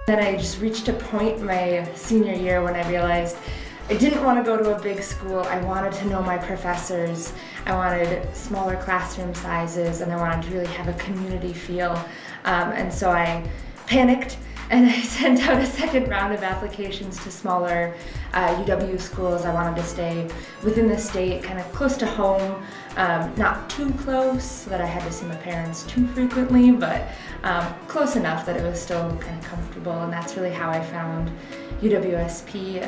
Then I just reached a point my senior year when I realized I didn't want to go to a big school. I wanted to know my professors. I wanted smaller classroom sizes, and I wanted to really have a community feel. And so I panicked and I sent out a second round of applications to smaller UW schools. I wanted to stay within the state, kind of close to home, not too close so that I had to see my parents too frequently, but close enough that it was still kind of comfortable, and that's really how I found UWSP.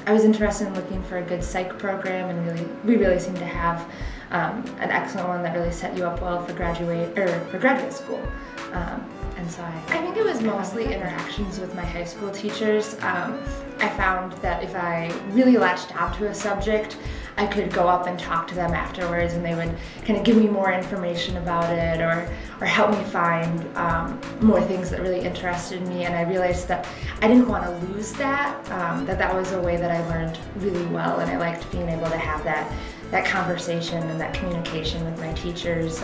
I was interested in looking for a good psych program, and we really seem to have an excellent one that really set you up well for graduate school. And so I think it was mostly interactions with my high school teachers. I found that if I really latched onto a subject, I could go up and talk to them afterwards, and they would kind of give me more information about it or help me find more things that really interested me. And I realized that I didn't want to lose that, that was a way that I learned really well, and I liked being able to have that conversation and that communication with my teachers.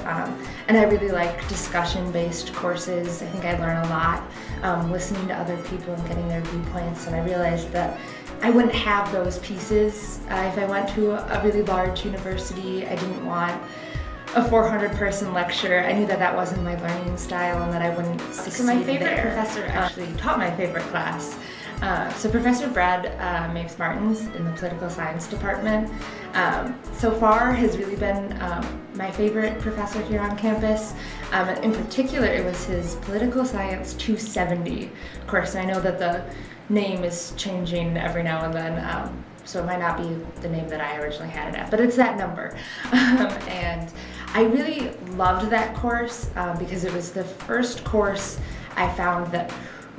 And I really like discussion-based courses. I think I learn a lot listening to other people and getting their viewpoints, and I realized that I wouldn't have those pieces if I went to a really large university. I didn't want a 400-person lecture. I knew that that wasn't my learning style and that I wouldn't succeed. So my favorite professor actually taught my favorite class. So Professor Brad Mapes Martins in the political science department so far has really been my favorite professor here on campus. In particular, it was his Political Science 270 course. And I know that the name is changing every now and then, so it might not be the name that I originally had it at, but it's that number. And I really loved that course because it was the first course I found that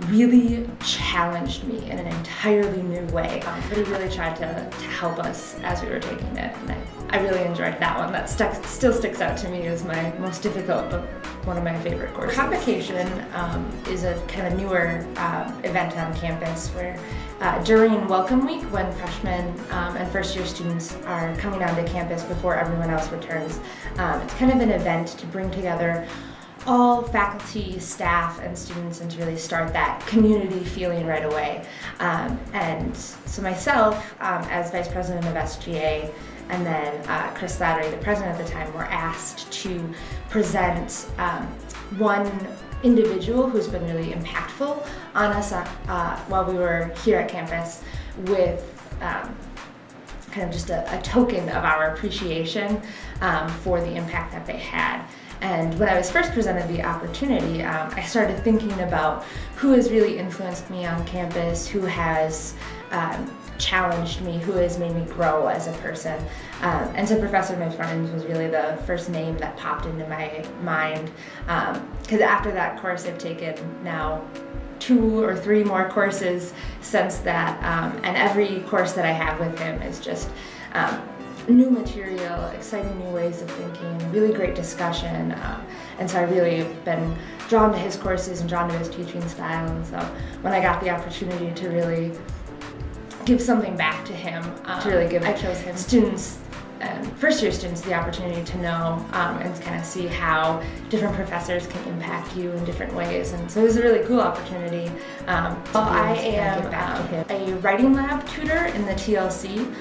really challenged me in an entirely new way. But he really tried to help us as we were taking it, and I really enjoyed that one. That still sticks out to me as my most difficult, but one of my favorite courses. Convocation is a kind of newer event on campus where during Welcome Week, when freshmen and first-year students are coming onto campus before everyone else returns, it's kind of an event to bring together all faculty, staff, and students, and to really start that community feeling right away. And so myself, as Vice President of SGA, and then Chris Slattery, the president at the time, were asked to present one individual who's been really impactful on us while we were here at campus with kind of just a token of our appreciation for the impact that they had. And when I was first presented the opportunity, I started thinking about who has really influenced me on campus, who has challenged me, who has made me grow as a person. And so Professor Mapes Martins was really the first name that popped into my mind, because after that course I've taken now 2 or 3 more courses since that, and every course that I have with him is just new material, exciting new ways of thinking, really great discussion, and so I really have been drawn to his courses and drawn to his teaching style. And so when I got the opportunity to really give something back to him, I chose him. Students, first-year students, the opportunity to know and kind of see how different professors can impact you in different ways, and so it was a really cool opportunity. I am a writing lab tutor in the TLC.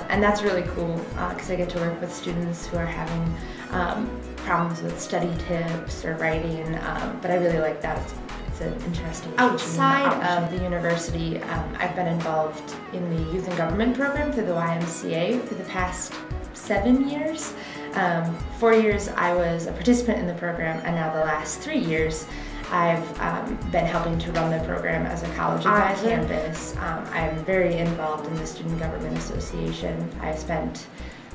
And that's really cool because I get to work with students who are having problems with study tips or writing, but I really like that. It's an interesting outside of the university. I've been involved in the Youth and Government program through the YMCA for the past 7 years. 4 years I was a participant in the program, and now the last 3 years I've been helping to run the program as a college advisor on campus. I'm very involved in the Student Government Association. I spent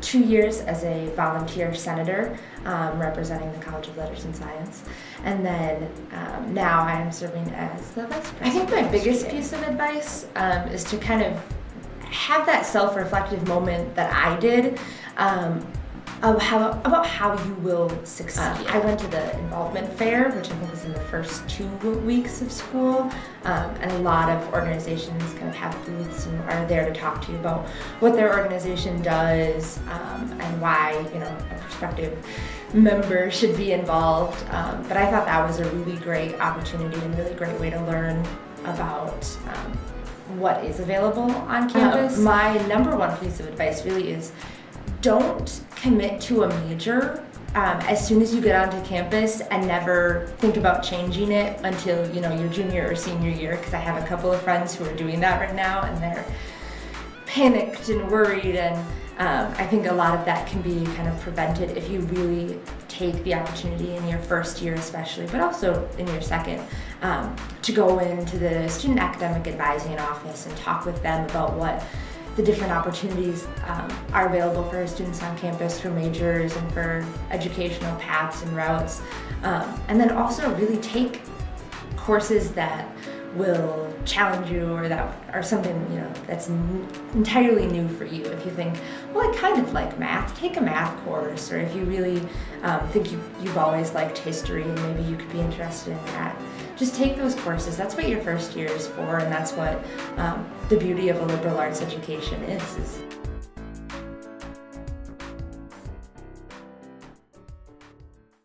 2 years as a volunteer senator representing the College of Letters and Science, and then now I am serving as the vice president. I think my biggest piece of advice is to kind of have that self-reflective moment that I did. about how you will succeed. I went to the involvement fair, which I think was in the first 2 weeks of school, and a lot of organizations kind of have booths and are there to talk to you about what their organization does and why a prospective member should be involved. But I thought that was a really great opportunity and really great way to learn about what is available on campus. My number one piece of advice really is don't commit to a major as soon as you get onto campus and never think about changing it until your junior or senior year, because I have a couple of friends who are doing that right now and they're panicked and worried, and I think a lot of that can be kind of prevented if you really take the opportunity in your first year especially, but also in your second, to go into the student academic advising office and talk with them about what the different opportunities are available for students on campus for majors and for educational paths and routes. And then also really take courses that will challenge you or that are something that's entirely new for you. If you think, well, I kind of like math, take a math course. Or if you really think you've always liked history and maybe you could be interested in that, just take those courses. That's what your first year is for, and that's what the beauty of a liberal arts education is